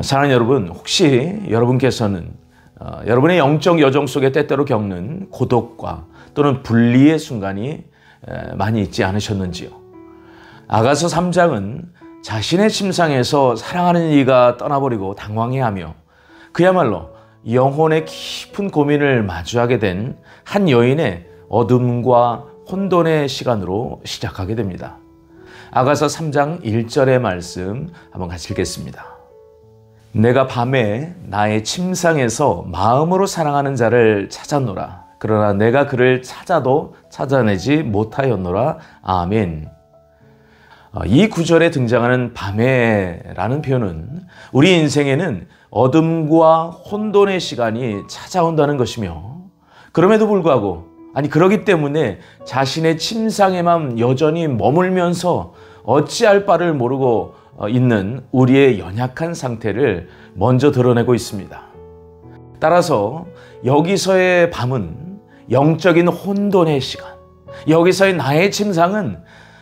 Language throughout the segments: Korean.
사랑하는 여러분, 혹시 여러분께서는 여러분의 영적 여정 속에 때때로 겪는 고독과 또는 분리의 순간이 많이 있지 않으셨는지요? 아가서 3장은 자신의 침상에서 사랑하는 이가 떠나버리고 당황해하며 그야말로 영혼의 깊은 고민을 마주하게 된 한 여인의 어둠과 혼돈의 시간으로 시작하게 됩니다. 아가서 3장 1절의 말씀 한번 같이 읽겠습니다. 내가 밤에 나의 침상에서 마음으로 사랑하는 자를 찾았노라. 그러나 내가 그를 찾아도 찾아내지 못하였노라. 아멘. 이 구절에 등장하는 밤에라는 표현은 우리 인생에는 어둠과 혼돈의 시간이 찾아온다는 것이며, 그럼에도 불구하고, 그러기 때문에 자신의 침상에만 여전히 머물면서 어찌할 바를 모르고 있는 우리의 연약한 상태를 먼저 드러내고 있습니다. 따라서 여기서의 밤은 영적인 혼돈의 시간, 여기서의 나의 침상은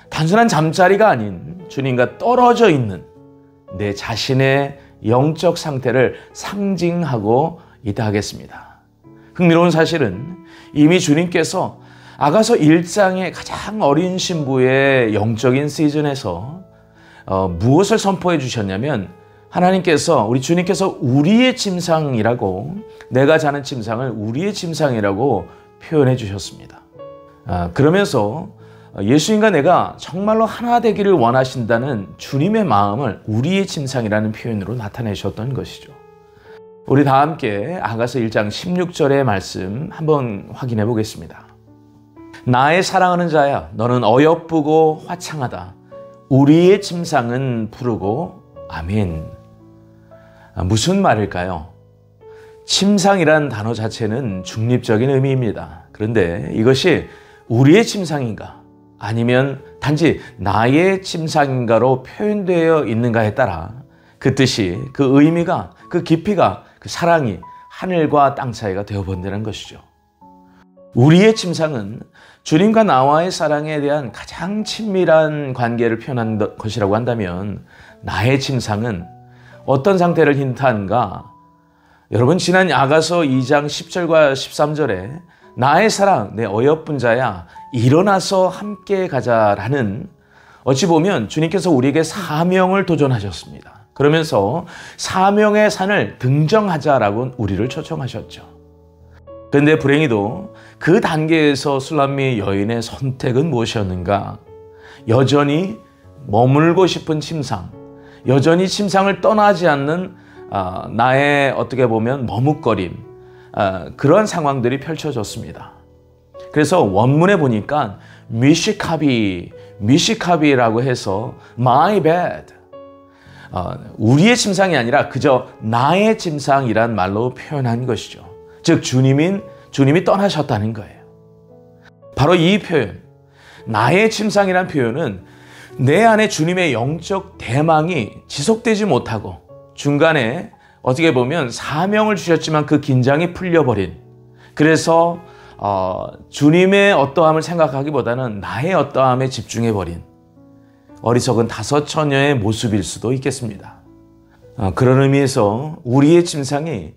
단순한 잠자리가 아닌 주님과 떨어져 있는 내 자신의 영적 상태를 상징하고 있다 하겠습니다. 흥미로운 사실은 이미 주님께서 아가서 1장의 가장 어린 신부의 영적인 시즌에서 무엇을 선포해 주셨냐면, 하나님께서, 우리 주님께서 우리의 침상이라고, 내가 자는 침상을 우리의 침상이라고 표현해 주셨습니다. 그러면서 예수님과 내가 정말로 하나 되기를 원하신다는 주님의 마음을 우리의 침상이라는 표현으로 나타내셨던 것이죠. 우리 다 함께 아가서 1장 16절의 말씀 한번 확인해 보겠습니다. 나의 사랑하는 자야, 너는 어여쁘고 화창하다. 우리의 침상은 푸르고 아멘. 무슨 말일까요? 침상이란 단어 자체는 중립적인 의미입니다. 그런데 이것이 우리의 침상인가, 아니면 단지 나의 침상인가로 표현되어 있는가에 따라 그 뜻이, 그 의미가, 그 깊이가, 그 사랑이 하늘과 땅 차이가 되어본다는 것이죠. 우리의 침상은 주님과 나와의 사랑에 대한 가장 친밀한 관계를 표현한 것이라고 한다면, 나의 침상은 어떤 상태를 힌트하는가? 여러분, 지난 아가서 2장 10절과 13절에 나의 사랑, 내 어여쁜 자야, 일어나서 함께 가자라는, 어찌 보면 주님께서 우리에게 사명을 도전하셨습니다. 그러면서 사명의 산을 등정하자라고 우리를 초청하셨죠. 그런데 불행히도 그 단계에서 술람미 여인의 선택은 무엇이었는가? 여전히 머물고 싶은 침상, 여전히 침상을 떠나지 않는 나의 어떻게 보면 머뭇거림, 그런 상황들이 펼쳐졌습니다. 그래서 원문에 보니까 미시카비라고 해서 my bed, 우리의 침상이 아니라 그저 나의 침상이란 말로 표현한 것이죠. 즉 주님이 떠나셨다는 거예요. 바로 이 표현, 나의 침상이란 표현은 내 안에 주님의 영적 대망이 지속되지 못하고 중간에 어떻게 보면 사명을 주셨지만 그 긴장이 풀려버린, 그래서 주님의 어떠함을 생각하기보다는 나의 어떠함에 집중해버린 어리석은 다섯 처녀의 모습일 수도 있겠습니다. 그런 의미에서 우리의 침상이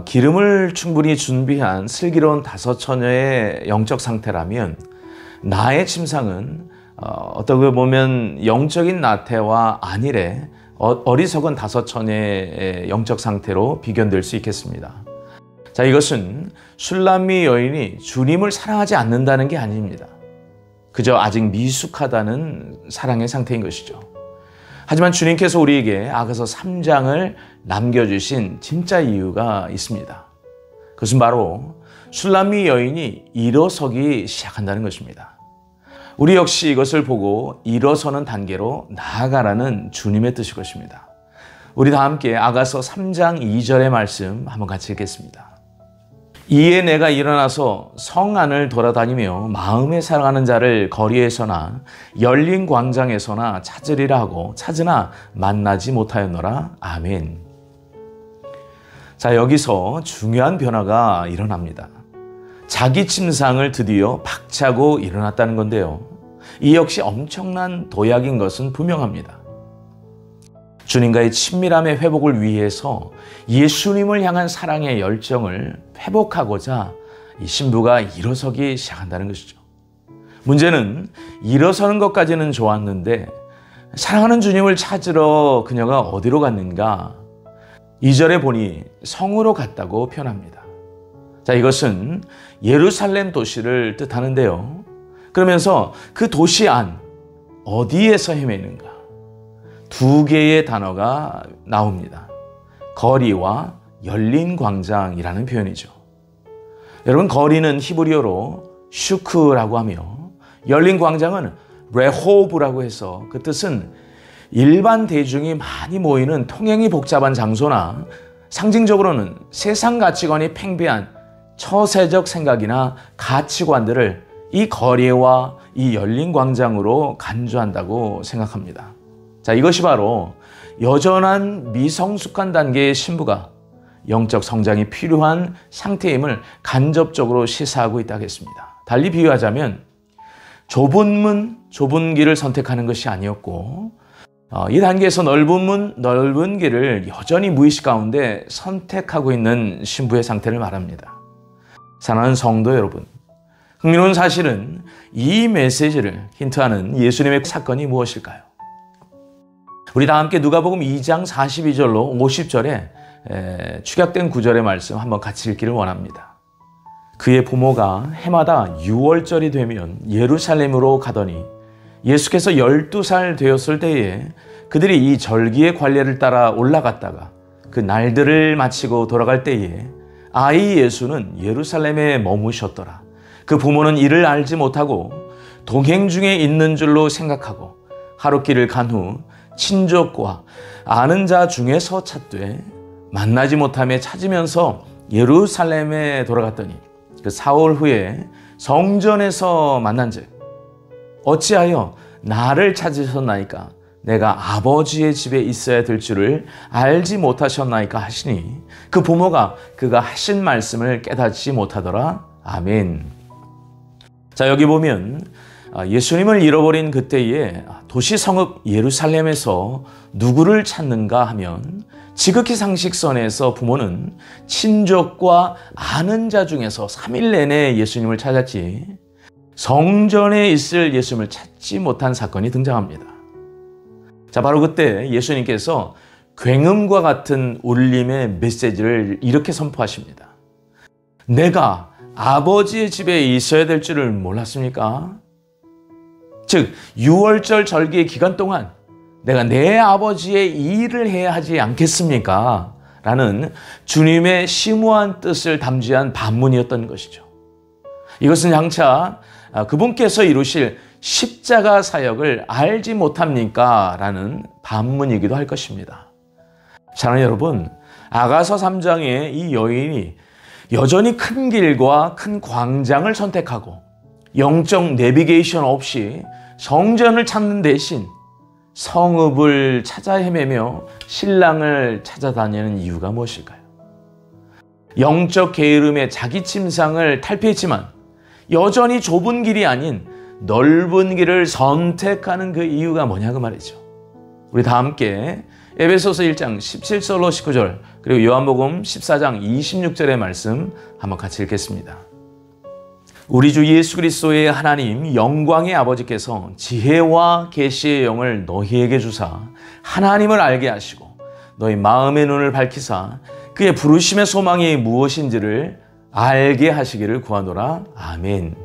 기름을 충분히 준비한 슬기로운 다섯 처녀의 영적 상태라면, 나의 침상은 어떻게 보면 영적인 나태와 안일의 어리석은 다섯 처녀의 영적 상태로 비견될 수 있겠습니다. 자, 이것은 술람미 여인이 주님을 사랑하지 않는다는 게 아닙니다. 그저 아직 미숙하다는 사랑의 상태인 것이죠. 하지만 주님께서 우리에게 아가서 3장을 남겨주신 진짜 이유가 있습니다. 그것은 바로 술람미 여인이 일어서기 시작한다는 것입니다. 우리 역시 이것을 보고 일어서는 단계로 나아가라는 주님의 뜻일 것입니다. 우리 다 함께 아가서 3장 2절의 말씀 한번 같이 읽겠습니다. 이에 내가 일어나서 성 안을 돌아다니며 마음에 사랑하는 자를 거리에서나 열린 광장에서나 찾으리라 하고 찾으나 만나지 못하였노라. 아멘. 자, 여기서 중요한 변화가 일어납니다. 자기 침상을 드디어 박차고 일어났다는 건데요. 이 역시 엄청난 도약인 것은 분명합니다. 주님과의 친밀함의 회복을 위해서 예수님을 향한 사랑의 열정을 회복하고자 이 신부가 일어서기 시작한다는 것이죠. 문제는 일어서는 것까지는 좋았는데 사랑하는 주님을 찾으러 그녀가 어디로 갔는가? 2절에 보니 성으로 갔다고 표현합니다. 자, 이것은 예루살렘 도시를 뜻하는데요. 그러면서 그 도시 안 어디에서 헤매는가? 두 개의 단어가 나옵니다. 거리와 열린 광장이라는 표현이죠. 여러분, 거리는 히브리어로 슈크라고 하며 열린 광장은 레호브라고 해서 그 뜻은 일반 대중이 많이 모이는 통행이 복잡한 장소나 상징적으로는 세상 가치관이 팽배한 처세적 생각이나 가치관들을 이 거리와 이 열린 광장으로 간주한다고 생각합니다. 자, 이것이 바로 여전한 미성숙한 단계의 신부가 영적 성장이 필요한 상태임을 간접적으로 시사하고 있다겠습니다. 달리 비유하자면 좁은 문, 좁은 길을 선택하는 것이 아니었고 이 단계에서 넓은 문, 넓은 길을 여전히 무의식 가운데 선택하고 있는 신부의 상태를 말합니다. 사랑하는 성도 여러분, 흥미로운 사실은 이 메시지를 힌트하는 예수님의 사건이 무엇일까요? 우리 다 함께 누가복음 2장 42절로 50절에 축약된 구절의 말씀 한번 같이 읽기를 원합니다. 그의 부모가 해마다 6월절이 되면 예루살렘으로 가더니 예수께서 12살 되었을 때에 그들이 이 절기의 관례를 따라 올라갔다가 그 날들을 마치고 돌아갈 때에 아이 예수는 예루살렘에 머무셨더라. 그 부모는 이를 알지 못하고 동행 중에 있는 줄로 생각하고 하룻길을 간 후 친족과 아는 자 중에서 찾되 만나지 못하며 찾으면서 예루살렘에 돌아갔더니 그 사흘 후에 성전에서 만난즉 어찌하여 나를 찾으셨나이까? 내가 아버지의 집에 있어야 될 줄을 알지 못하셨나이까 하시니 그 부모가 그가 하신 말씀을 깨닫지 못하더라. 아멘. 자, 여기 보면 예수님을 잃어버린 그때에 도시 성읍 예루살렘에서 누구를 찾는가 하면 지극히 상식선에서 부모는 친족과 아는 자 중에서 3일 내내 예수님을 찾았지 성전에 있을 예수님을 찾지 못한 사건이 등장합니다. 자, 바로 그때 예수님께서 굉음과 같은 울림의 메시지를 이렇게 선포하십니다. 내가 아버지의 집에 있어야 될 줄을 몰랐습니까? 즉 6월절 절기의 기간 동안 내가 내 아버지의 일을 해야 하지 않겠습니까? 라는 주님의 심오한 뜻을 담지한 반문이었던 것이죠. 이것은 장차 그분께서 이루실 십자가 사역을 알지 못합니까? 라는 반문이기도 할 것입니다. 사랑하는 여러분, 아가서 3장의 이 여인이 여전히 큰 길과 큰 광장을 선택하고 영적 내비게이션 없이 성전을 찾는 대신 성읍을 찾아 헤매며 신랑을 찾아다니는 이유가 무엇일까요? 영적 게으름의 자기 침상을 탈피했지만 여전히 좁은 길이 아닌 넓은 길을 선택하는 그 이유가 뭐냐고 말이죠. 우리 다 함께 에베소서 1장 17절로 19절 그리고 요한복음 14장 26절의 말씀 한번 같이 읽겠습니다. 우리 주 예수 그리스도의 하나님 영광의 아버지께서 지혜와 계시의 영을 너희에게 주사 하나님을 알게 하시고 너희 마음의 눈을 밝히사 그의 부르심의 소망이 무엇인지를 알게 하시기를 구하노라. 아멘.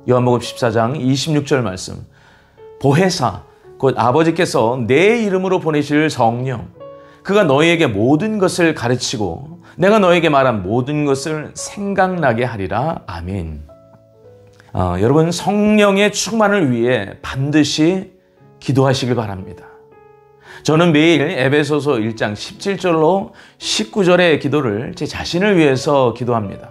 요한복음 14장 26절 말씀. 보혜사 곧 아버지께서 내 이름으로 보내실 성령 그가 너희에게 모든 것을 가르치고 내가 너희에게 말한 모든 것을 생각나게 하리라. 아멘. 여러분, 성령의 충만을 위해 반드시 기도하시길 바랍니다. 저는 매일 에베소서 1장 17절로 19절의 기도를 제 자신을 위해서 기도합니다.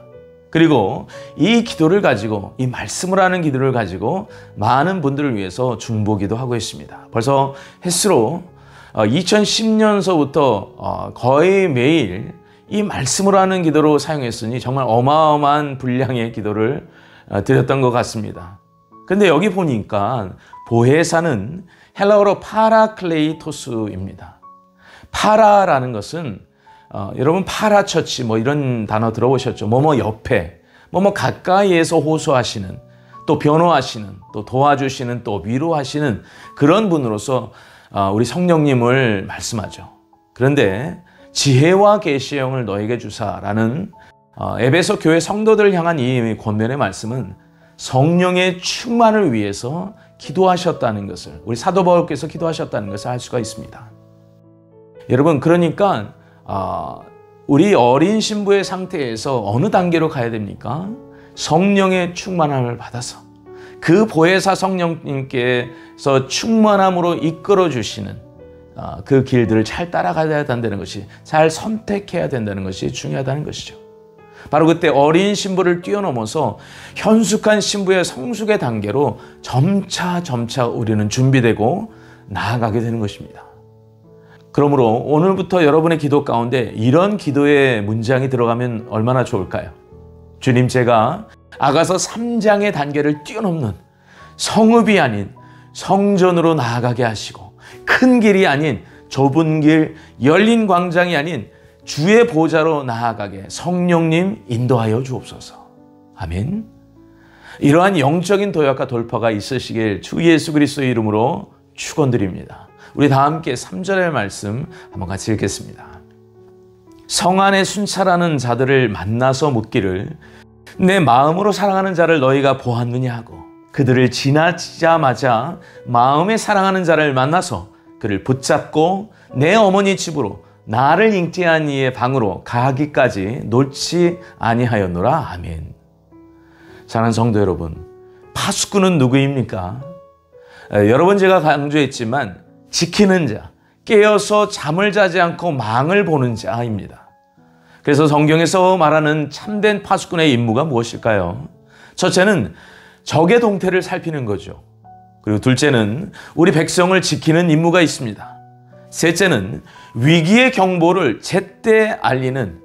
그리고 이 기도를 가지고, 이 말씀을 하는 기도를 가지고 많은 분들을 위해서 중보기도 하고 있습니다. 벌써 횟수로 2010년서부터 거의 매일 이 말씀을 하는 기도로 사용했으니 정말 어마어마한 분량의 기도를 드렸던 것 같습니다. 근데 여기 보니까 보혜사는 헬라어로 파라클레이토스입니다. 파라라는 것은 여러분 파라처치 뭐 이런 단어 들어보셨죠? 뭐뭐 옆에, 뭐뭐 가까이에서 호소하시는, 또 변호하시는, 또 도와주시는, 또 위로하시는 그런 분으로서 우리 성령님을 말씀하죠. 그런데 지혜와 계시의 영을 너에게 주사라는 에베소 교회 성도들을 향한 이 권면의 말씀은 성령의 충만을 위해서 기도하셨다는 것을, 우리 사도 바울께서 기도하셨다는 것을 알 수가 있습니다. 여러분, 그러니까 우리 어린 신부의 상태에서 어느 단계로 가야 됩니까? 성령의 충만함을 받아서 그 보혜사 성령님께서 충만함으로 이끌어 주시는 그 길들을 잘 따라가야 된다는 것이, 잘 선택해야 된다는 것이 중요하다는 것이죠. 바로 그때 어린 신부를 뛰어넘어서 현숙한 신부의 성숙의 단계로 점차 우리는 준비되고 나아가게 되는 것입니다. 그러므로 오늘부터 여러분의 기도 가운데 이런 기도의 문장이 들어가면 얼마나 좋을까요? 주님, 제가 아가서 3장의 단계를 뛰어넘는 성읍이 아닌 성전으로 나아가게 하시고, 큰 길이 아닌 좁은 길, 열린 광장이 아닌 주의 보좌로 나아가게 성령님 인도하여 주옵소서. 아멘. 이러한 영적인 도약과 돌파가 있으시길 주 예수 그리스도의 이름으로 축원드립니다. 우리 다 함께 3절의 말씀 한번 같이 읽겠습니다. 성 안에 순찰하는 자들을 만나서 묻기를 내 마음으로 사랑하는 자를 너희가 보았느냐 하고, 그들을 지나치자마자 마음에 사랑하는 자를 만나서 그를 붙잡고 내 어머니 집으로 나를 잉태한 이의 방으로 가기까지 놓지 아니하였노라. 아멘. 사랑하는 성도 여러분, 파수꾼은 누구입니까? 여러 번 제가 강조했지만 지키는 자, 깨어서 잠을 자지 않고 망을 보는 자입니다. 그래서 성경에서 말하는 참된 파수꾼의 임무가 무엇일까요? 첫째는 적의 동태를 살피는 거죠. 그리고 둘째는 우리 백성을 지키는 임무가 있습니다. 셋째는 위기의 경보를 제때 알리는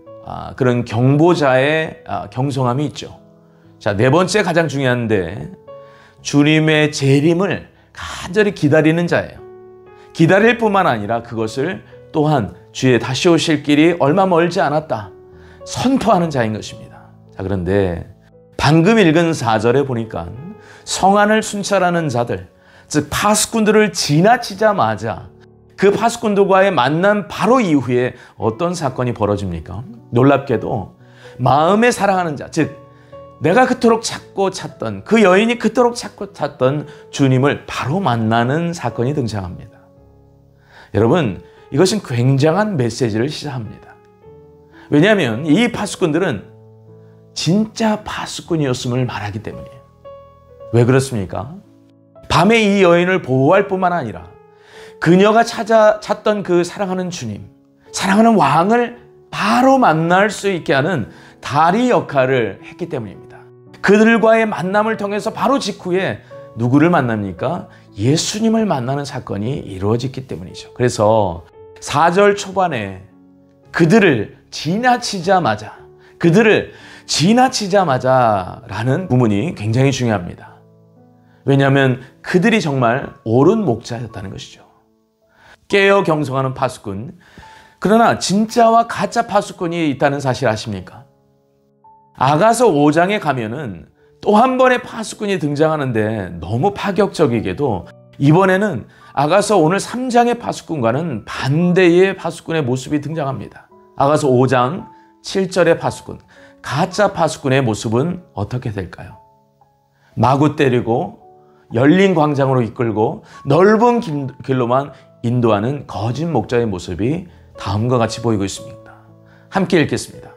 그런 경보자의 경성함이 있죠. 자, 네 번째 가장 중요한데, 주님의 재림을 간절히 기다리는 자예요. 기다릴 뿐만 아니라 그것을 또한 주의 다시 오실 길이 얼마 멀지 않았다 선포하는 자인 것입니다. 자, 그런데 방금 읽은 4절에 보니까 성안을 순찰하는 자들, 즉 파수꾼들을 지나치자마자 그 파수꾼들과의 만남 바로 이후에 어떤 사건이 벌어집니까? 놀랍게도 마음에 사랑하는 자, 즉 내가 그토록 찾고 찾던, 그 여인이 그토록 찾고 찾던 주님을 바로 만나는 사건이 등장합니다. 여러분, 이것은 굉장한 메시지를 시사합니다. 왜냐하면 이 파수꾼들은 진짜 파수꾼이었음을 말하기 때문이에요. 왜 그렇습니까? 밤에 이 여인을 보호할 뿐만 아니라 그녀가 찾던 그 사랑하는 주님, 사랑하는 왕을 바로 만날 수 있게 하는 다리 역할을 했기 때문입니다. 그들과의 만남을 통해서 바로 직후에 누구를 만납니까? 예수님을 만나는 사건이 이루어졌기 때문이죠. 그래서 4절 초반에 그들을 지나치자마자라는 부분이 굉장히 중요합니다. 왜냐하면 그들이 정말 옳은 목자였다는 것이죠. 깨어 경성하는 파수꾼, 그러나 진짜와 가짜 파수꾼이 있다는 사실 아십니까? 아가서 5장에 가면은 또 한 번의 파수꾼이 등장하는데 너무 파격적이게도 이번에는 아가서 오늘 3장의 파수꾼과는 반대의 파수꾼의 모습이 등장합니다. 아가서 5장 7절의 파수꾼, 가짜 파수꾼의 모습은 어떻게 될까요? 마구 때리고 열린 광장으로 이끌고 넓은 길로만 인도하는 거짓 목자의 모습이 다음과 같이 보이고 있습니다. 함께 읽겠습니다.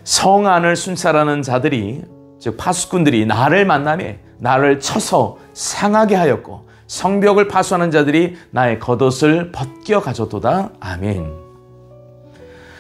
성 안을 순찰하는 자들이, 즉 파수꾼들이 나를 만나매 나를 쳐서 상하게 하였고, 성벽을 파수하는 자들이 나의 겉옷을 벗겨 가져도다. 아멘.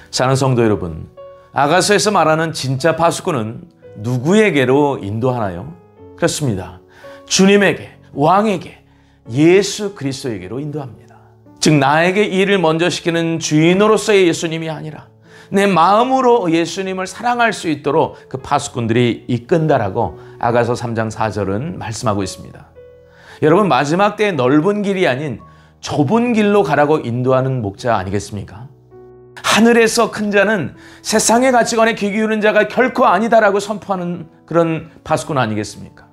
사랑하는 성도 여러분, 아가서에서 말하는 진짜 파수꾼은 누구에게로 인도하나요? 그렇습니다. 주님에게, 왕에게, 예수 그리스도에게로 인도합니다. 즉 나에게 일을 먼저 시키는 주인으로서의 예수님이 아니라 내 마음으로 예수님을 사랑할 수 있도록 그 파수꾼들이 이끈다라고 아가서 3장 4절은 말씀하고 있습니다. 여러분, 마지막 때의 넓은 길이 아닌 좁은 길로 가라고 인도하는 목자 아니겠습니까? 하늘에서 큰 자는 세상의 가치관에 귀 기울인 자가 결코 아니다라고 선포하는 그런 파수꾼 아니겠습니까?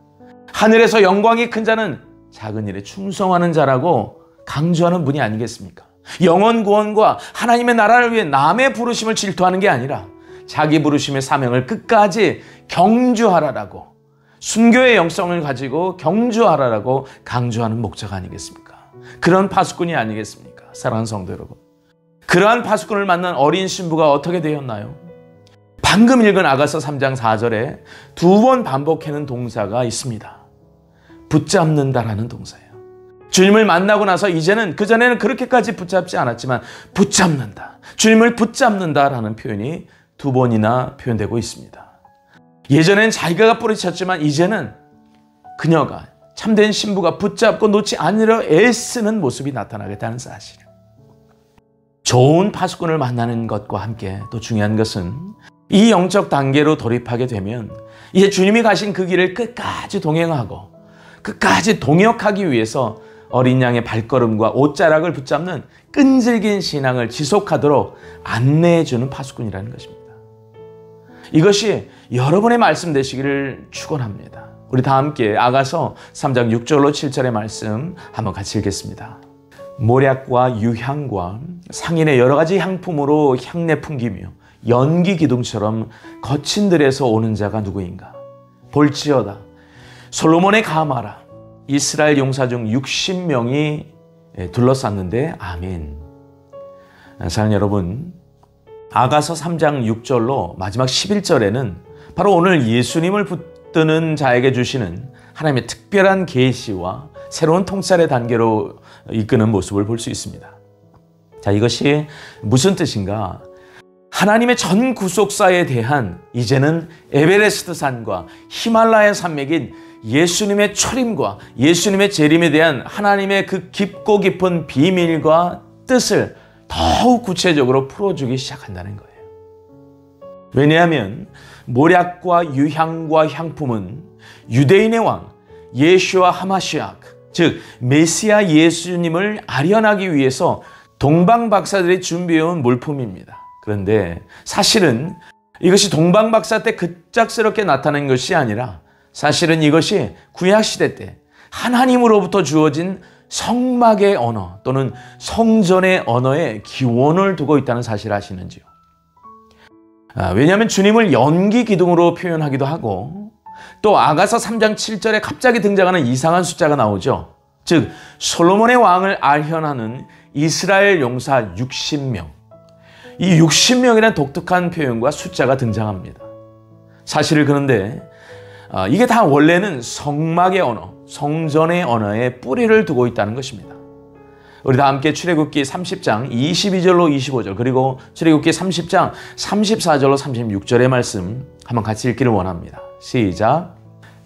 하늘에서 영광이 큰 자는 작은 일에 충성하는 자라고 강조하는 분이 아니겠습니까? 영원 구원과 하나님의 나라를 위해 남의 부르심을 질투하는 게 아니라 자기 부르심의 사명을 끝까지 경주하라라고, 순교의 영성을 가지고 경주하라라고 강조하는 목자가 아니겠습니까? 그런 파수꾼이 아니겠습니까? 사랑하는 성도 여러분, 그러한 파수꾼을 만난 어린 신부가 어떻게 되었나요? 방금 읽은 아가서 3장 4절에 2번 반복하는 동사가 있습니다. 붙잡는다라는 동사예요. 주님을 만나고 나서 이제는, 그전에는 그렇게까지 붙잡지 않았지만 붙잡는다, 주님을 붙잡는다라는 표현이 2번이나 표현되고 있습니다. 예전엔 자기가 뿌리쳤지만 이제는 그녀가, 참된 신부가 붙잡고 놓지 않으려 애쓰는 모습이 나타나겠다는 사실. 좋은 파수꾼을 만나는 것과 함께 또 중요한 것은 이 영적 단계로 돌입하게 되면 이제 주님이 가신 그 길을 끝까지 동행하고 끝까지 동역하기 위해서 어린 양의 발걸음과 옷자락을 붙잡는 끈질긴 신앙을 지속하도록 안내해주는 파수꾼이라는 것입니다. 이것이 여러분의 말씀 되시기를 축원합니다. 우리 다 함께 아가서 3장 6절로 7절의 말씀 한번 같이 읽겠습니다. 모략과 유향과 상인의 여러 가지 향품으로 향내 풍기며 연기 기둥처럼 거친 들에서 오는 자가 누구인가? 볼지어다 솔로몬의 가마라 이스라엘 용사 중 60명이 둘러쌌는데 아멘. 사랑하는 여러분, 아가서 3장 6절로 마지막 11절에는 바로 오늘 예수님을 붙드는 자에게 주시는 하나님의 특별한 계시와 새로운 통찰의 단계로 이끄는 모습을 볼 수 있습니다. 자, 이것이 무슨 뜻인가? 하나님의 전 구속사에 대한 이제는 에베레스트 산과 히말라야 산맥인 예수님의 초림과 예수님의 재림에 대한 하나님의 그 깊고 깊은 비밀과 뜻을 더욱 구체적으로 풀어주기 시작한다는 거예요. 왜냐하면 모략과 유향과 향품은 유대인의 왕 예슈아 하마시악, 즉 메시아 예수님을 아련하기 위해서 동방 박사들이 준비해온 물품입니다. 그런데 사실은 이것이 동방 박사 때 급작스럽게 나타난 것이 아니라 사실은 이것이 구약시대 때 하나님으로부터 주어진 성막의 언어 또는 성전의 언어에 기원을 두고 있다는 사실을 아시는지요? 왜냐하면 주님을 연기 기둥으로 표현하기도 하고 또 아가서 3장 7절에 갑자기 등장하는 이상한 숫자가 나오죠. 즉 솔로몬의 왕을 아련하는 이스라엘 용사 60명. 이 60명이라는 독특한 표현과 숫자가 등장합니다. 사실을 그런데 이게 다 원래는 성막의 언어, 성전의 언어에 뿌리를 두고 있다는 것입니다. 우리 다 함께 출애굽기 30장 22절로 25절 그리고 출애굽기 30장 34절로 36절의 말씀 한번 같이 읽기를 원합니다. 시작.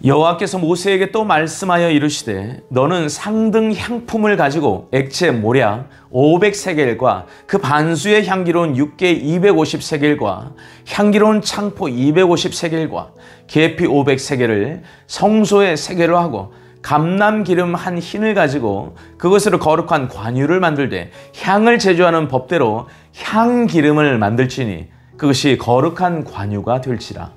여호와께서 모세에게 또 말씀하여 이르시되 너는 상등 향품을 가지고 액체 모략 500세겔과 그 반수의 향기로운 육개 250세겔과 향기로운 창포 250세겔과 계피 500세겔을 성소에 세겔로 하고 감람기름 한 흰을 가지고 그것으로 거룩한 관유를 만들되 향을 제조하는 법대로 향기름을 만들지니 그것이 거룩한 관유가 될지라.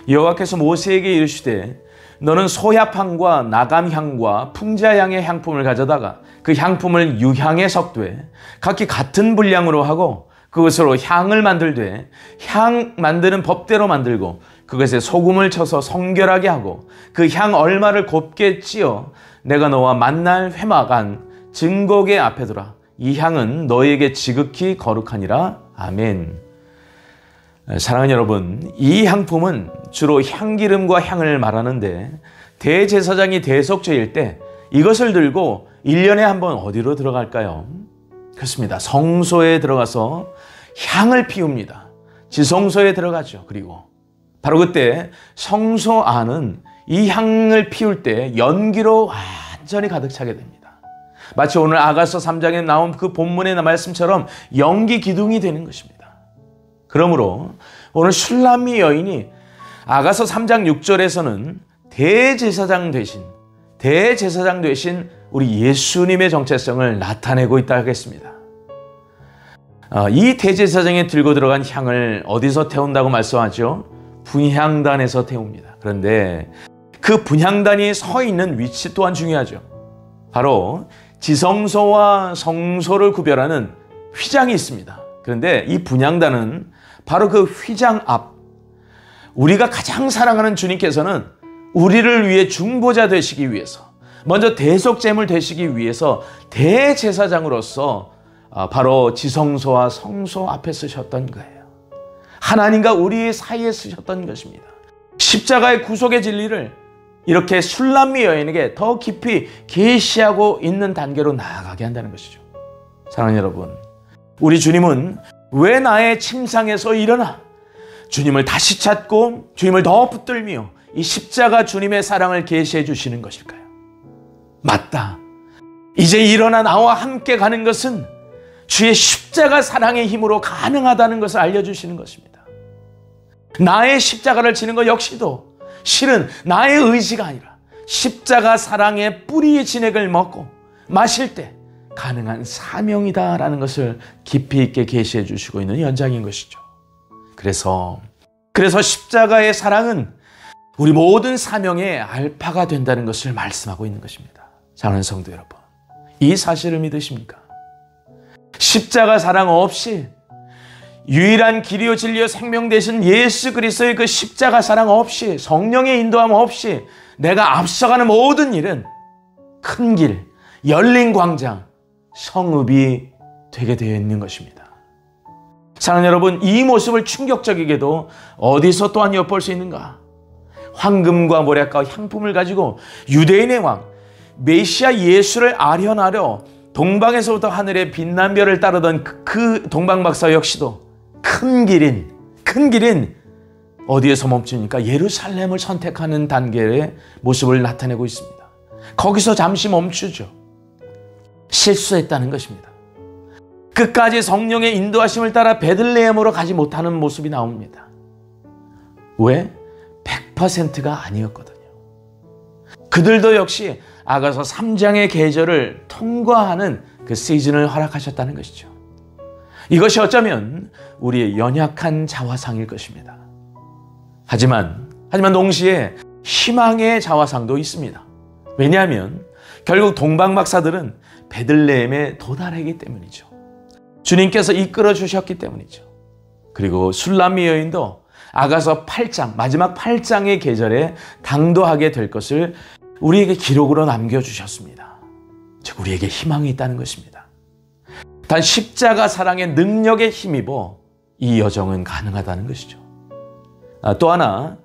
여호와께서 모세에게 이르시되 너는 소야향과 나감향과 풍자향의 향품을 가져다가 그 향품을 유향에 섞되 각기 같은 분량으로 하고 그것으로 향을 만들되 향 만드는 법대로 만들고 그것에 소금을 쳐서 성결하게 하고 그 향 얼마를 곱게 찌어 내가 너와 만날 회막안 증거계 앞에 두라. 이 향은 너에게 지극히 거룩하니라. 아멘. 사랑하는 여러분, 이 향품은 주로 향기름과 향을 말하는데 대제사장이 대속죄일 때 이것을 들고 1년에 한 번 어디로 들어갈까요? 그렇습니다. 성소에 들어가서 향을 피웁니다. 지성소에 들어가죠. 그리고 바로 그때 성소 안은 이 향을 피울 때 연기로 완전히 가득 차게 됩니다. 마치 오늘 아가서 3장에 나온 그 본문의 말씀처럼 연기 기둥이 되는 것입니다. 그러므로 오늘 슐람미 여인이 아가서 3장 6절에서는 대제사장 되신 우리 예수님의 정체성을 나타내고 있다 하겠습니다. 이 대제사장에 들고 들어간 향을 어디서 태운다고 말씀하죠? 분향단에서 태웁니다. 그런데 그 분향단이 서 있는 위치 또한 중요하죠. 바로 지성소와 성소를 구별하는 휘장이 있습니다. 그런데 이 분향단은 바로 그 휘장 앞, 우리가 가장 사랑하는 주님께서는 우리를 위해 중보자 되시기 위해서, 먼저 대속제물 되시기 위해서 대제사장으로서 바로 지성소와 성소 앞에 쓰셨던 거예요. 하나님과 우리 사이에 쓰셨던 것입니다. 십자가의 구속의 진리를 이렇게 술람미 여인에게 더 깊이 계시하고 있는 단계로 나아가게 한다는 것이죠. 사랑하는 여러분, 우리 주님은 왜 나의 침상에서 일어나 주님을 다시 찾고 주님을 더 붙들며 이 십자가 주님의 사랑을 계시해 주시는 것일까요? 맞다. 이제 일어나 나와 함께 가는 것은 주의 십자가 사랑의 힘으로 가능하다는 것을 알려주시는 것입니다. 나의 십자가를 지는 것 역시도 실은 나의 의지가 아니라 십자가 사랑의 뿌리의 진액을 먹고 마실 때 가능한 사명이다라는 것을 깊이 있게 계시해 주시고 있는 연장인 것이죠. 그래서 십자가의 사랑은 우리 모든 사명의 알파가 된다는 것을 말씀하고 있는 것입니다. 사랑하는 성도 여러분, 이 사실을 믿으십니까? 십자가 사랑 없이 유일한 길이요 진리요 생명 되신 예수 그리스도의 그 십자가 사랑 없이, 성령의 인도함 없이 내가 앞서가는 모든 일은 큰 길, 열린 광장, 성읍이 되게 되어 있는 것입니다. 사랑하는 여러분, 이 모습을 충격적이게도 어디서 또한 엿볼 수 있는가? 황금과 모략과 향품을 가지고 유대인의 왕 메시아 예수를 아련하려 동방에서부터 하늘의 빛난 별을 따르던 그 동방박사 역시도 큰 길인 어디에서 멈춥니까? 예루살렘을 선택하는 단계의 모습을 나타내고 있습니다. 거기서 잠시 멈추죠. 실수했다는 것입니다. 끝까지 성령의 인도하심을 따라 베들레헴으로 가지 못하는 모습이 나옵니다. 왜? 100%가 아니었거든요. 그들도 역시 아가서 3장의 계절을 통과하는 그 시즌을 허락하셨다는 것이죠. 이것이 어쩌면 우리의 연약한 자화상일 것입니다. 하지만 동시에 희망의 자화상도 있습니다. 왜냐하면 결국 동방박사들은 베들레헴에 도달하기 때문이죠. 주님께서 이끌어 주셨기 때문이죠. 그리고 술람미 여인도 아가서 8장, 마지막 8장의 계절에 당도하게 될 것을 우리에게 기록으로 남겨주셨습니다. 즉 우리에게 희망이 있다는 것입니다. 단 십자가 사랑의 능력에 힘입어 이 여정은 가능하다는 것이죠. 또 하나,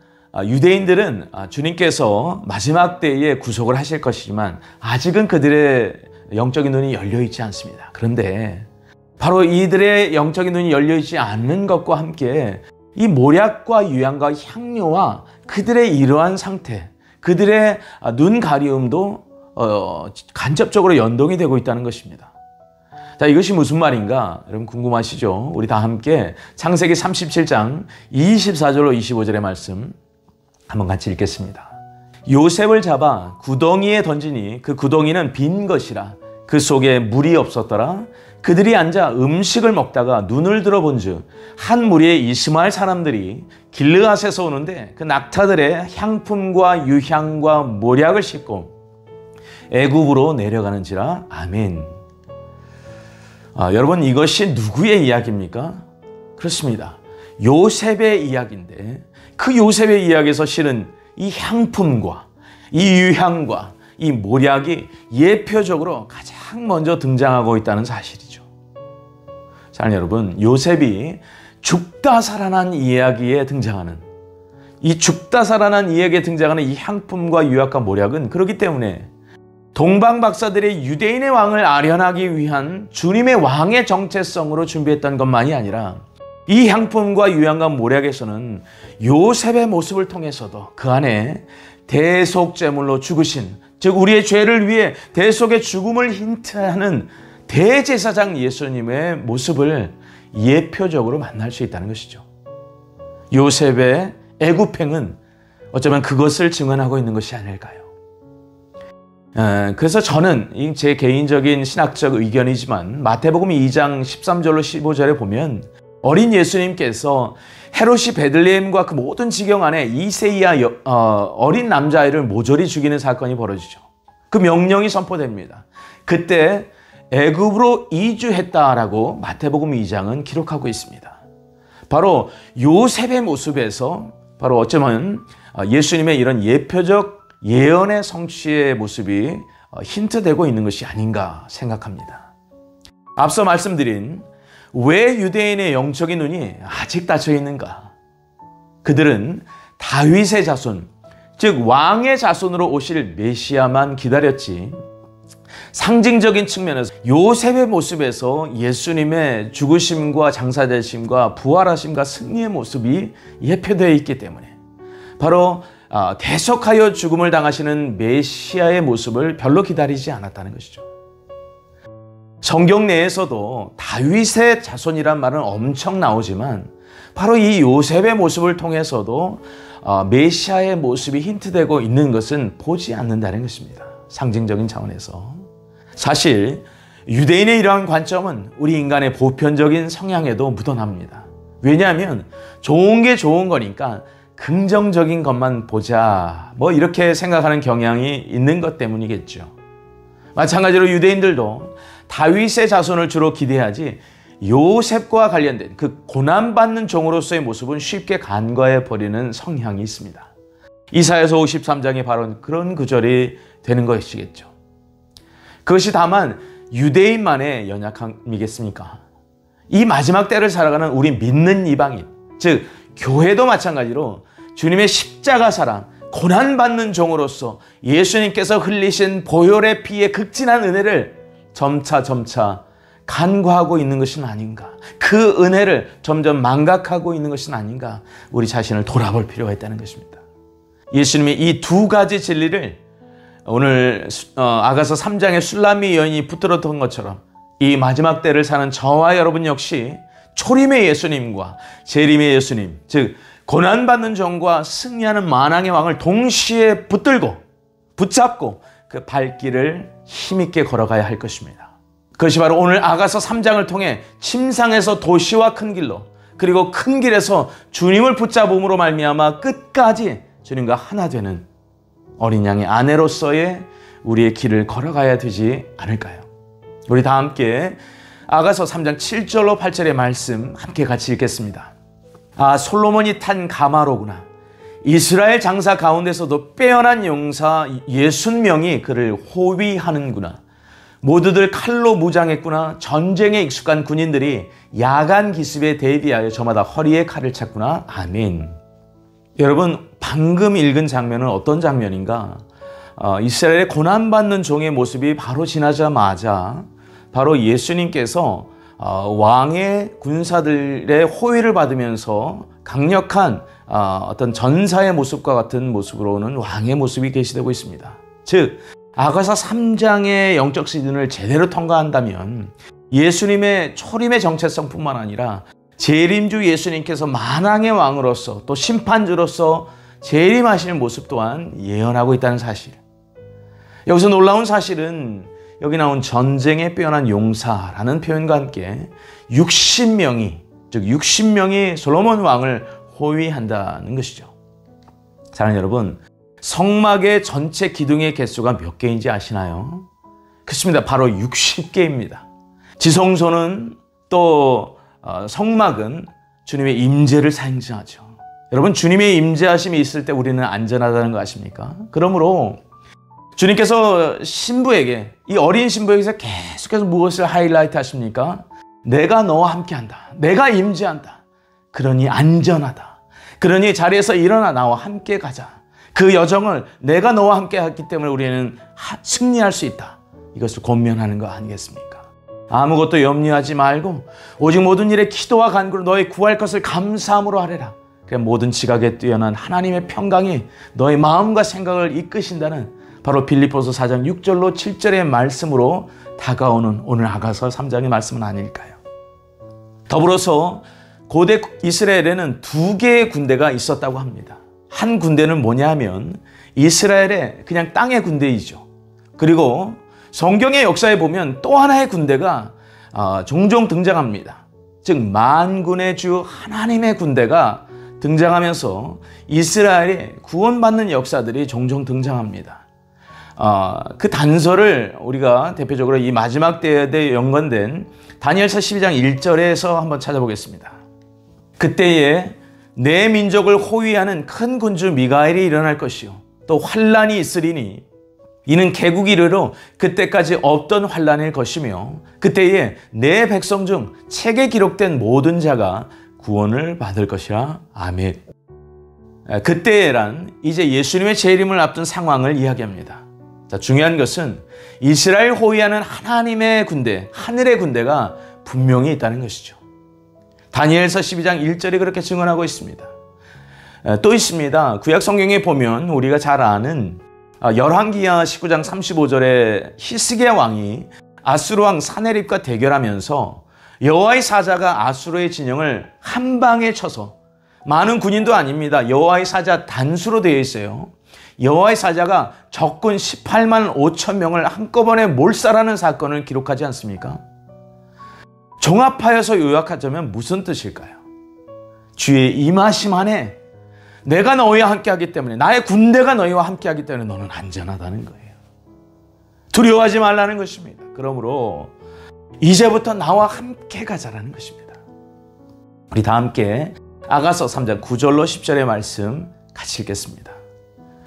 유대인들은 주님께서 마지막 때에 구속을 하실 것이지만 아직은 그들의 영적인 눈이 열려있지 않습니다. 그런데 바로 이들의 영적인 눈이 열려있지 않는 것과 함께 이 모략과 유향과 향료와 그들의 이러한 상태, 그들의 눈 가리움도 간접적으로 연동이 되고 있다는 것입니다. 자, 이것이 무슨 말인가? 여러분 궁금하시죠? 우리 다 함께 창세기 37장 24절로 25절의 말씀 한번 같이 읽겠습니다. 요셉을 잡아 구덩이에 던지니 그 구덩이는 빈 것이라 그 속에 물이 없었더라. 그들이 앉아 음식을 먹다가 눈을 들어본즉 한 무리의 이스마엘 사람들이 길르앗에서 오는데 그 낙타들의 향품과 유향과 모략을 싣고 애굽으로 내려가는지라. 아멘. 여러분, 이것이 누구의 이야기입니까? 그렇습니다. 요셉의 이야기인데 그 요셉의 이야기에서 실은 이 향품과 이 유향과 이 모략이 예표적으로 가장 먼저 등장하고 있다는 사실이죠. 사랑하는 여러분, 요셉이 죽다 살아난 이야기에 등장하는 이 향품과 유약과 모략은 그렇기 때문에 동방박사들의 유대인의 왕을 아련하기 위한 주님의 왕의 정체성으로 준비했던 것만이 아니라 이 향품과 유향과 모략에서는 요셉의 모습을 통해서도 그 안에 대속제물로 죽으신, 즉 우리의 죄를 위해 대속의 죽음을 힌트하는 대제사장 예수님의 모습을 예표적으로 만날 수 있다는 것이죠. 요셉의 애굽행은 어쩌면 그것을 증언하고 있는 것이 아닐까요? 그래서 저는 제 개인적인 신학적 의견이지만 마태복음 2장 13절로 15절에 보면 어린 예수님께서 헤롯이 베들레헴과 그 모든 지경 안에 이세이야 어린 남자아이를 모조리 죽이는 사건이 벌어지죠. 그 명령이 선포됩니다. 그때 애굽으로 이주했다라고 마태복음 2장은 기록하고 있습니다. 바로 요셉의 모습에서 바로 어쩌면 예수님의 이런 예표적 예언의 성취의 모습이 힌트되고 있는 것이 아닌가 생각합니다. 앞서 말씀드린 왜 유대인의 영적인 눈이 아직 닫혀 있는가? 그들은 다윗의 자손, 즉 왕의 자손으로 오실 메시아만 기다렸지 상징적인 측면에서 요셉의 모습에서 예수님의 죽으심과 장사되심과 부활하심과 승리의 모습이 예표되어 있기 때문에 바로 대속하여 죽음을 당하시는 메시아의 모습을 별로 기다리지 않았다는 것이죠. 성경 내에서도 다윗의 자손이란 말은 엄청 나오지만 바로 이 요셉의 모습을 통해서도 메시아의 모습이 힌트되고 있는 것은 보지 않는다는 것입니다. 상징적인 차원에서. 사실 유대인의 이러한 관점은 우리 인간의 보편적인 성향에도 묻어납니다. 왜냐하면 좋은 게 좋은 거니까 긍정적인 것만 보자 이렇게 생각하는 경향이 있는 것 때문이겠죠. 마찬가지로 유대인들도 다윗의 자손을 주로 기대하지 요셉과 관련된 그 고난받는 종으로서의 모습은 쉽게 간과해 버리는 성향이 있습니다. 이사야서 53장에 바로 그런 구절이 되는 것이겠죠. 그것이 다만 유대인만의 연약함이겠습니까? 이 마지막 때를 살아가는 우리 믿는 이방인, 즉 교회도 마찬가지로 주님의 십자가 사랑, 고난받는 종으로서 예수님께서 흘리신 보혈의 피의 극진한 은혜를 점차 간과하고 있는 것은 아닌가, 그 은혜를 점점 망각하고 있는 것은 아닌가, 우리 자신을 돌아볼 필요가 있다는 것입니다. 예수님이 이 두 가지 진리를 오늘 아가서 3장의 술람미 여인이 붙들었던 것처럼 이 마지막 때를 사는 저와 여러분 역시 초림의 예수님과 재림의 예수님, 즉 고난받는 종과 승리하는 만왕의 왕을 동시에 붙잡고 그 발길을 힘있게 걸어가야 할 것입니다. 그것이 바로 오늘 아가서 3장을 통해 침상에서 도시와 큰 길로, 그리고 큰 길에서 주님을 붙잡음으로 말미암아 끝까지 주님과 하나 되는 어린 양의 아내로서의 우리의 길을 걸어가야 되지 않을까요? 우리 다 함께 아가서 3장 7절로 8절의 말씀 함께 같이 읽겠습니다. 솔로몬이 탄 가마로구나. 이스라엘 장사 가운데서도 빼어난 용사 60명이 그를 호위하는구나. 모두들 칼로 무장했구나. 전쟁에 익숙한 군인들이 야간 기습에 대비하여 저마다 허리에 칼을 찼구나. 아멘. 여러분, 방금 읽은 장면은 어떤 장면인가? 이스라엘의 고난받는 종의 모습이 바로 지나자마자 바로 예수님께서 왕의 군사들의 호위를 받으면서 강력한 어떤 전사의 모습과 같은 모습으로는 왕의 모습이 계시되고 있습니다. 즉 아가서 3장의 영적 시즌을 제대로 통과한다면 예수님의 초림의 정체성뿐만 아니라 재림주 예수님께서 만왕의 왕으로서 또 심판주로서 재림하시는 모습 또한 예언하고 있다는 사실. 여기서 놀라운 사실은 여기 나온 전쟁에 빼어난 용사라는 표현과 함께 60명이, 즉 60명이 솔로몬 왕을 호위한다는 것이죠. 사랑하는 여러분, 성막의 전체 기둥의 개수가 몇 개인지 아시나요? 그렇습니다. 바로 60개입니다. 지성소는 또 성막은 주님의 임재를 상징하죠. 여러분, 주님의 임재하심이 있을 때 우리는 안전하다는 거 아십니까? 그러므로 주님께서 신부에게, 이 어린 신부에게서 계속해서 무엇을 하이라이트 하십니까? 내가 너와 함께한다. 내가 임재한다. 그러니 안전하다. 그러니 자리에서 일어나 나와 함께 가자. 그 여정을 내가 너와 함께 했기 때문에 우리는 승리할 수 있다. 이것을 권면하는 거 아니겠습니까? 아무것도 염려하지 말고 오직 모든 일에 기도와 간구로 너의 구할 것을 감사함으로 하래라. 그 모든 지각에 뛰어난 하나님의 평강이 너의 마음과 생각을 이끄신다는 바로 빌립보서 4장 6절로 7절의 말씀으로 다가오는 오늘 아가서 3장의 말씀은 아닐까요? 더불어서 고대 이스라엘에는 두 개의 군대가 있었다고 합니다. 한 군대는 뭐냐 하면 이스라엘의 그냥 땅의 군대이죠. 그리고 성경의 역사에 보면 또 하나의 군대가 종종 등장합니다. 즉 만군의 주 하나님의 군대가 등장하면서 이스라엘이 구원받는 역사들이 종종 등장합니다. 그 단서를 우리가 대표적으로 이 마지막 때에 연관된 다니엘서 12장 1절에서 한번 찾아보겠습니다. 그때에 내 민족을 호위하는 큰 군주 미가엘이 일어날 것이요 또 환란이 있으리니 이는 개국 이르러 그때까지 없던 환란일 것이며 그때에 내 백성 중 책에 기록된 모든 자가 구원을 받을 것이라. 아멘. 그때란 이제 예수님의 재림을 앞둔 상황을 이야기합니다. 자, 중요한 것은 이스라엘 호위하는 하나님의 군대, 하늘의 군대가 분명히 있다는 것이죠. 다니엘서 12장 1절이 그렇게 증언하고 있습니다. 또 있습니다. 구약 성경에 보면 우리가 잘 아는 열왕기하 19장 35절에 히스기야 왕이 아수르 왕 사네립과 대결하면서 여호와의 사자가 아수르의 진영을 한 방에 쳐서, 많은 군인도 아닙니다. 여호와의 사자 단수로 되어 있어요. 여호와의 사자가 적군 18만 5천 명을 한꺼번에 몰살하는 사건을 기록하지 않습니까? 종합하여서 요약하자면 무슨 뜻일까요? 주의 임하심 안에 내가 너희와 함께하기 때문에, 나의 군대가 너희와 함께하기 때문에 너는 안전하다는 거예요. 두려워하지 말라는 것입니다. 그러므로 이제부터 나와 함께 가자라는 것입니다. 우리 다 함께 아가서 3장 9절로 10절의 말씀 같이 읽겠습니다.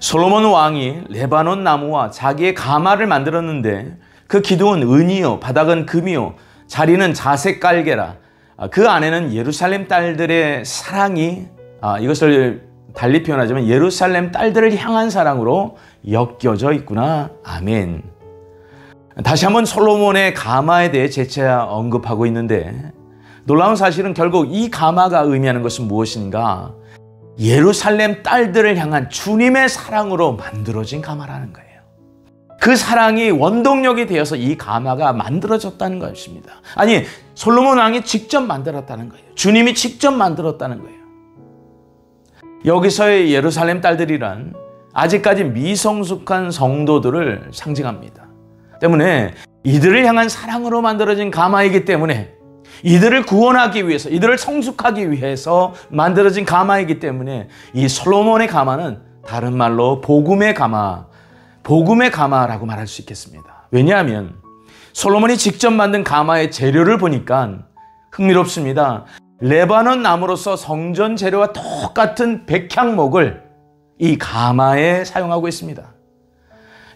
솔로몬 왕이 레바논 나무와 자기의 가마를 만들었는데 그 기둥은 은이요 바닥은 금이요 자리는 자색 깔개라. 그 안에는 예루살렘 딸들의 사랑이, 이것을 달리 표현하자면 예루살렘 딸들을 향한 사랑으로 엮여져 있구나. 아멘. 다시 한번 솔로몬의 가마에 대해 재차 언급하고 있는데, 놀라운 사실은 결국 이 가마가 의미하는 것은 무엇인가? 예루살렘 딸들을 향한 주님의 사랑으로 만들어진 가마라는 거예요. 그 사랑이 원동력이 되어서 이 가마가 만들어졌다는 것입니다. 아니, 솔로몬 왕이 직접 만들었다는 거예요. 주님이 직접 만들었다는 거예요. 여기서의 예루살렘 딸들이란 아직까지 미성숙한 성도들을 상징합니다. 때문에 이들을 향한 사랑으로 만들어진 가마이기 때문에, 이들을 구원하기 위해서, 이들을 성숙하기 위해서 만들어진 가마이기 때문에 이 솔로몬의 가마는 다른 말로 복음의 가마, 복음의 가마라고 말할 수 있겠습니다. 왜냐하면 솔로몬이 직접 만든 가마의 재료를 보니까 흥미롭습니다. 레바논 나무로서 성전 재료와 똑같은 백향목을 이 가마에 사용하고 있습니다.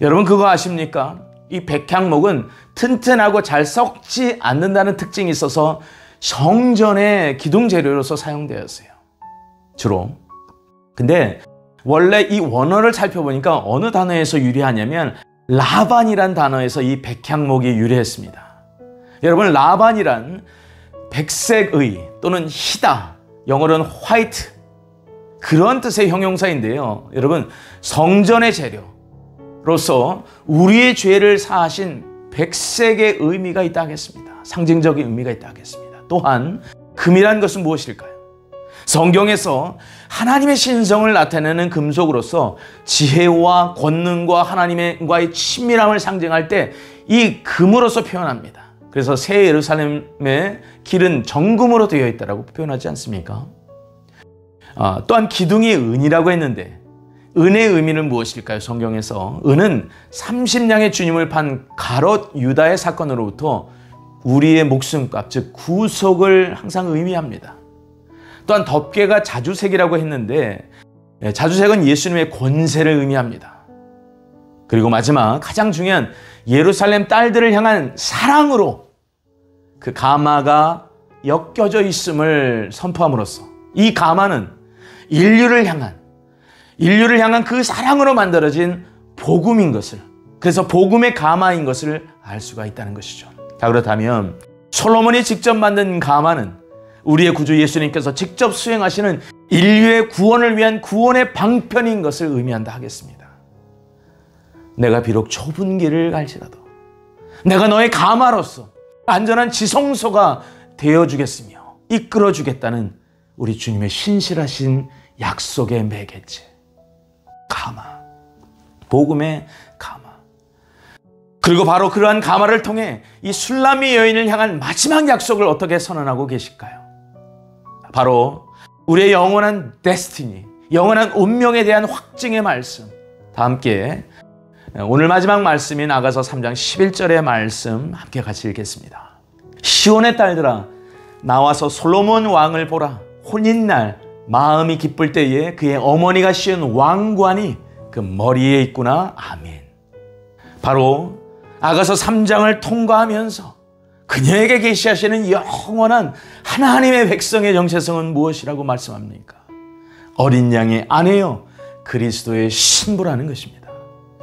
여러분 그거 아십니까? 이 백향목은 튼튼하고 잘 썩지 않는다는 특징이 있어서 성전의 기둥 재료로서 사용되었어요. 주로. 근데 원래 이 원어를 살펴보니까 어느 단어에서 유래하냐면 라반이란 단어에서 이 백향목이 유래했습니다. 여러분 라반이란 백색의 또는 희다, 영어로는 화이트, 그런 뜻의 형용사인데요. 여러분 성전의 재료로서 우리의 죄를 사하신 백색의 의미가 있다 하겠습니다. 상징적인 의미가 있다 하겠습니다. 또한 금이란 것은 무엇일까요? 성경에서 하나님의 신성을 나타내는 금속으로서 지혜와 권능과 하나님과의 친밀함을 상징할 때 이 금으로서 표현합니다. 그래서 새 예루살렘의 길은 정금으로 되어 있다고 표현하지 않습니까? 또한 기둥이 은이라고 했는데 은의 의미는 무엇일까요? 성경에서 은은 30냥의 주님을 판 가롯 유다의 사건으로부터 우리의 목숨값, 즉 구속을 항상 의미합니다. 또한 덮개가 자주색이라고 했는데 자주색은 예수님의 권세를 의미합니다. 그리고 마지막 가장 중요한 예루살렘 딸들을 향한 사랑으로 그 가마가 엮여져 있음을 선포함으로써 이 가마는 인류를 향한 그 사랑으로 만들어진 복음인 것을, 그래서 복음의 가마인 것을 알 수가 있다는 것이죠. 자, 그렇다면 솔로몬이 직접 만든 가마는 우리의 구주 예수님께서 직접 수행하시는 인류의 구원을 위한 구원의 방편인 것을 의미한다 하겠습니다. 내가 비록 좁은 길을 갈지라도 내가 너의 가마로서 안전한 지성소가 되어주겠으며 이끌어주겠다는 우리 주님의 신실하신 약속의 매개체, 가마, 복음의 가마. 그리고 바로 그러한 가마를 통해 이 술람미 여인을 향한 마지막 약속을 어떻게 선언하고 계실까요? 바로 우리의 영원한 데스티니, 영원한 운명에 대한 확증의 말씀. 다 함께 오늘 마지막 말씀인 아가서 3장 11절의 말씀 함께 같이 읽겠습니다. 시온의 딸들아, 나와서 솔로몬 왕을 보라. 혼인날 마음이 기쁠 때에 그의 어머니가 씌운 왕관이 그 머리에 있구나. 아멘. 바로 아가서 3장을 통과하면서 그녀에게 계시하시는 영원한 하나님의 백성의 정체성은 무엇이라고 말씀합니까? 어린 양의 아내요 그리스도의 신부라는 것입니다.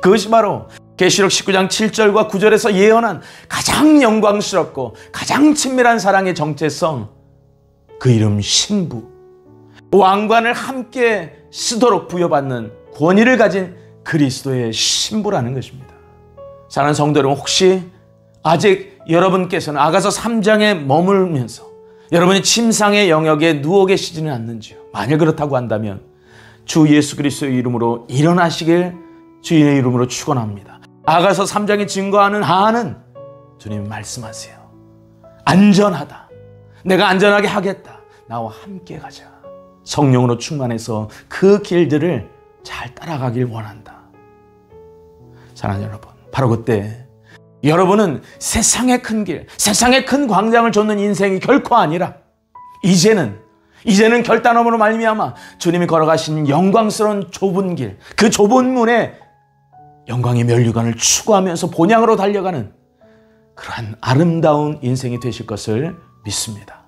그것이 바로 계시록 19장 7절과 9절에서 예언한 가장 영광스럽고 가장 친밀한 사랑의 정체성, 그 이름 신부. 왕관을 함께 쓰도록 부여받는 권위를 가진 그리스도의 신부라는 것입니다. 사랑하는 성도 여러분, 혹시 아직 여러분께서는 아가서 3장에 머물면서 여러분이 침상의 영역에 누워 계시지는 않는지요? 만일 그렇다고 한다면 주 예수 그리스도의 이름으로 일어나시길 주인의 이름으로 축원합니다. 아가서 3장이 증거하는 한은 주님 말씀하세요. 안전하다. 내가 안전하게 하겠다. 나와 함께 가자. 성령으로 충만해서 그 길들을 잘 따라가길 원한다. 사랑하는 여러분, 바로 그때 여러분은 세상의 큰 길, 세상의 큰 광장을 좇는 인생이 결코 아니라 이제는 결단함으로 말미암아 주님이 걸어가신 영광스러운 좁은 길, 그 좁은 문에 영광의 면류관을 추구하면서 본향으로 달려가는 그러한 아름다운 인생이 되실 것을 믿습니다.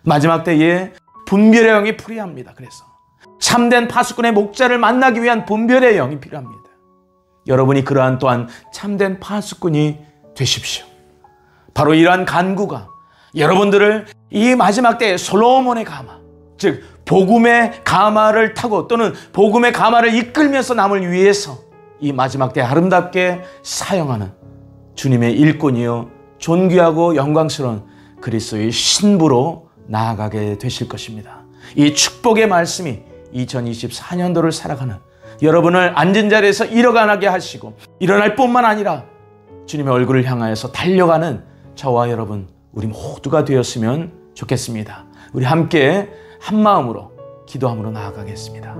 마지막 때에 분별의 영이 필요합니다. 그래서 참된 파수꾼의 목자를 만나기 위한 분별의 영이 필요합니다. 여러분이 그러한 또한 참된 파수꾼이 되십시오. 바로 이러한 간구가 여러분들을 이 마지막 때에 솔로몬의 가마, 즉 복음의 가마를 타고 또는 복음의 가마를 이끌면서 남을 위해서 이 마지막 때 아름답게 사용하는 주님의 일꾼이요 존귀하고 영광스러운 그리스도의 신부로 나아가게 되실 것입니다. 이 축복의 말씀이 2024년도를 살아가는 여러분을 앉은 자리에서 일어나게 하시고 일어날 뿐만 아니라 주님의 얼굴을 향하여서 달려가는 저와 여러분, 우리 모두가 되었으면 좋겠습니다. 우리 함께 한 마음으로 기도함으로 나아가겠습니다.